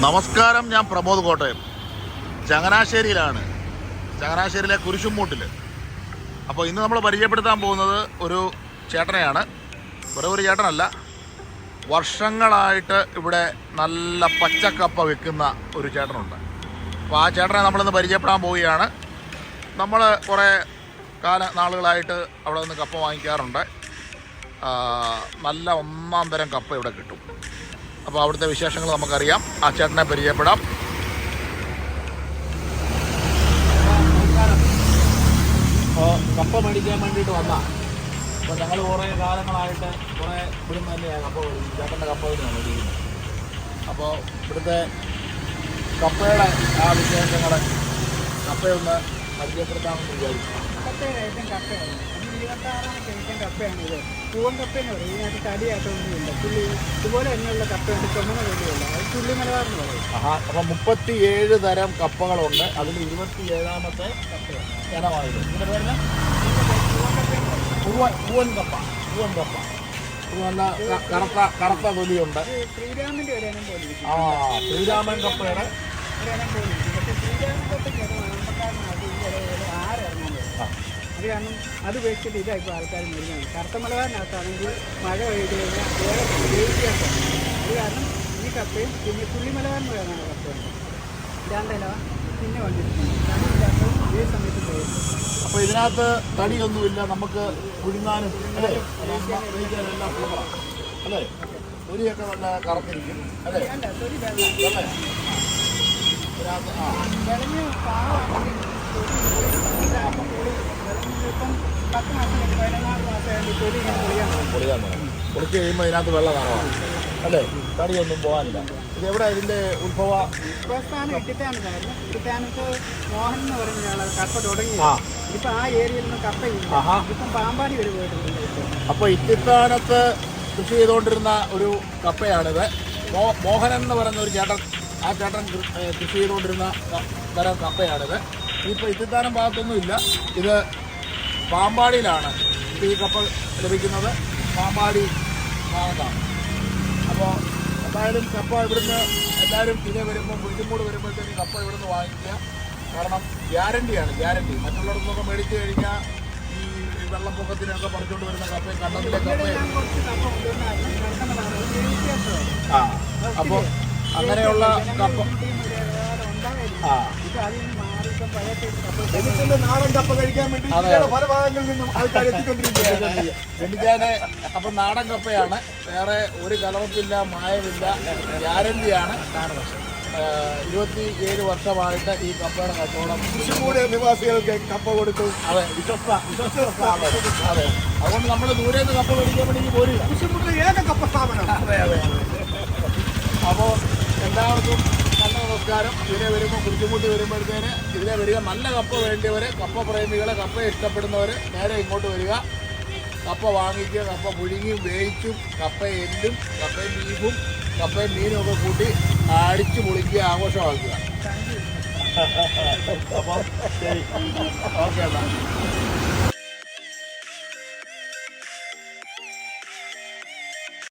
നമസ്കാരം, ഞാൻ പ്രമോദ് കോട്ടയം. ചങ്ങനാശ്ശേരിയിലാണ്, ചങ്ങനാശ്ശേരിയിലെ കുരിശുംമൂട്ടിൽ. അപ്പോൾ ഇന്ന് നമ്മൾ പരിചയപ്പെടുത്താൻ പോകുന്നത് ഒരു ചേട്ടനെയാണ്. ഒരു ചേട്ടനല്ല, വർഷങ്ങളായിട്ട് ഇവിടെ നല്ല പച്ചക്കപ്പ വിൽക്കുന്ന ഒരു ചേട്ടനുണ്ട്. അപ്പോൾ ആ ചേട്ടനെ നമ്മളിന്ന് പരിചയപ്പെടാൻ പോവുകയാണ്. നമ്മൾ കുറേ നാളുകളായിട്ട് അവിടെ നിന്ന് കപ്പ വാങ്ങിക്കാറുണ്ട്. നല്ല ഒന്നാം തരം കപ്പ ഇവിടെ കിട്ടും. അപ്പോൾ അവിടുത്തെ വിശേഷങ്ങൾ നമുക്കറിയാം. ആ ചേട്ടനെ പരിചയപ്പെടാം. കപ്പ മേടിക്കാൻ വേണ്ടിയിട്ട് വന്നാൽ അപ്പോൾ ഞങ്ങൾ കുറേ കാലങ്ങളായിട്ട് കുറേ ഇവിടുന്ന് തന്നെയാണ് കപ്പ ചേട്ടൻ്റെ കപ്പ തന്നെയാണ് മേടിക്കുന്നത്. അപ്പോൾ ഇവിടുത്തെ കപ്പയുടെ ആ വിശേഷങ്ങൾ കപ്പയൊന്ന് പരിചയപ്പെടുത്താമെന്ന് വിചാരിച്ചു. കപ്പയാണ് 26 കപ്പയാണിത്. പൂവൻ കപ്പയെന്ന് പറയും. ഇതിനകത്ത് തടിയായിട്ടൊന്നുമില്ല. പുള്ളി ഇതുപോലെ തന്നെയുള്ള കപ്പയുണ്ട്, ചുമന്ന വേണ്ടിയുള്ള അത് ചുള്ളി മലബാറെന്ന് പറയും. അപ്പം 37 തരം കപ്പകളുണ്ട്. അതിൽ 27ാമത്തെ കപ്പയാണ് ഇനമായത്. ഇതിൻ്റെ പേര് പൂവൻ കപ്പ. നല്ല കറുത്ത തൊലിയുണ്ട്. ശ്രീരാമൻ്റെ ഒരെണ്ണം പോലെ. ശ്രീരാമൻ കപ്പയുടെ ഒരെണ്ണം പോലെ. പക്ഷേ ശ്രീരാമൻ കപ്പയ്ക്ക് അത് കാരണം അത് വെച്ചിട്ട് ഇതാണ് ഇപ്പോൾ ആൾക്കാർ മേടിക്കുന്നത്. കറുത്ത മലബാറിനകത്താണെങ്കിൽ മഴ പെയ്ത് കഴിഞ്ഞാൽ വേവിക്കാത്തതാണ്. അത് കാരണം ഈ കപ്പയും പിന്നെ പുള്ളി മലബാറിന് പറയുന്ന കപ്പയുണ്ട്. രണ്ടില പിന്നെ വന്നിട്ടുണ്ട് ഇതേ സമയത്ത് പോയി. അപ്പോൾ ഇതിനകത്ത് തടിയൊന്നുമില്ല, നമുക്ക് പുഴുങ്ങാനും അല്ലേ, അല്ലേ? തൊലിയൊക്കെ നല്ല കറന്നിരിക്കും അല്ലേ? തൊലി വെള്ളം വിളഞ്ഞ് പാവമാണെങ്കിൽ ഇപ്പം 10 മാസം 14 മാസമായിട്ട് തൊലി പൊളിയാൻ പൊളിച്ച് കഴിയുമ്പോൾ ഇതിനകത്ത് വെള്ളം കാണാം അല്ലേ? തടിയൊന്നും പോകാനില്ല. ഇതെവിടെ ഇതിൻ്റെ ഉത്ഭവസ്ഥാനം ഇട്ടിട്ടാനത്തായിരുന്നു. ഇട്ടിട്ടാനത്ത് മോഹൻ എന്ന് പറയുന്ന ആൾ കപ്പ തുടങ്ങി. ഇപ്പം ആ ഏരിയയിൽ നിന്ന് കപ്പയില്ല. ഇപ്പം പാമ്പാടി വരെ പോയിട്ടുണ്ട്. അപ്പോൾ ഇത്തിത്താനത്ത് കൃഷി ചെയ്തുകൊണ്ടിരുന്ന ഒരു കപ്പയാണിത്. മോഹനൻ എന്ന് പറയുന്ന ഒരു ചേട്ടൻ, ആ ചേട്ടൻ കൃഷി ചെയ്തുകൊണ്ടിരുന്ന തരം കപ്പയാണിത്. ഇപ്പോൾ ഇത്തിത്താനം ഭാഗത്തൊന്നുമില്ല. ഇത് പാമ്പാടിയിലാണ് ഈ കപ്പ ലഭിക്കുന്നത്. പാമ്പാടി ഭാഗത്താണ്. അപ്പോൾ എന്തായാലും കപ്പ ഇവിടുന്ന് എല്ലാവരും ഇതേ വരുമ്പോൾ കുരിശുംമൂട് വരുമ്പോഴത്തേക്ക് കപ്പ ഇവിടുന്ന് വാങ്ങിക്കുക. കാരണം ഗ്യാരണ്ടിയാണ്, ഗ്യാരണ്ടി. മറ്റുള്ളവർക്കൊക്കെ മേടിച്ച് കഴിഞ്ഞാൽ ഈ വെള്ളപ്പൊക്കത്തിനൊക്കെ പറിച്ചുകൊണ്ട് വരുന്ന കപ്പയും കണ്ടത്തിലെ കപ്പയും അപ്പോൾ അങ്ങനെയുള്ള കപ്പ നാടൻ കപ്പ കഴിക്കാൻ വേണ്ടി പല ഭാഗങ്ങളിൽ നിന്നും ആൾക്കാർ എത്തിക്കൊണ്ടിരിക്കുകയാണ്. ജനിക്കാന് അപ്പം നാടൻ കപ്പയാണ്, വേറെ ഒരു കലർപ്പില്ല, മായമില്ല, ഗ്യാരണ്ടിയാണ്. 27 വർഷമായിട്ട് ഈ കപ്പയുടെ കച്ചവടം കുരിശുംമൂട് നിവാസികൾക്ക് കപ്പ കൊടുത്തു. അതെ, വിശ്വസ്തമാണ്. അതെ, അതുകൊണ്ട് നമ്മൾ ദൂരെ നിന്ന് കപ്പ മേടിക്കാൻ വേണ്ടി പോരില്ല. കുരിശുംമൂട് ഏക കപ്പ സ്ഥാപനം. അതെ. അപ്പോൾ എല്ലാവർക്കും നല്ല നമസ്കാരം. ഇതിനെ വരുമ്പോൾ കുരിശുംമൂട്ടി വരുമ്പോഴത്തേന് ഇതിനെ വരിക. നല്ല കപ്പ വേണ്ടിയവർ, കപ്പ പ്രേമികളെ, കപ്പ ഇഷ്ടപ്പെടുന്നവർ നേരെ ഇങ്ങോട്ട് വരിക. കപ്പ വാങ്ങിക്കുക. കപ്പ പുഴുങ്ങിയും വേവിച്ചും കപ്പ എല്ലും കപ്പയും ബീഫും കപ്പയും മീനും ഒക്കെ കൂട്ടി അടിച്ചു പൊളിക്കുക, ആഘോഷമാക്കുക. അപ്പം ശരി, ഓക്കെ. എന്നാൽ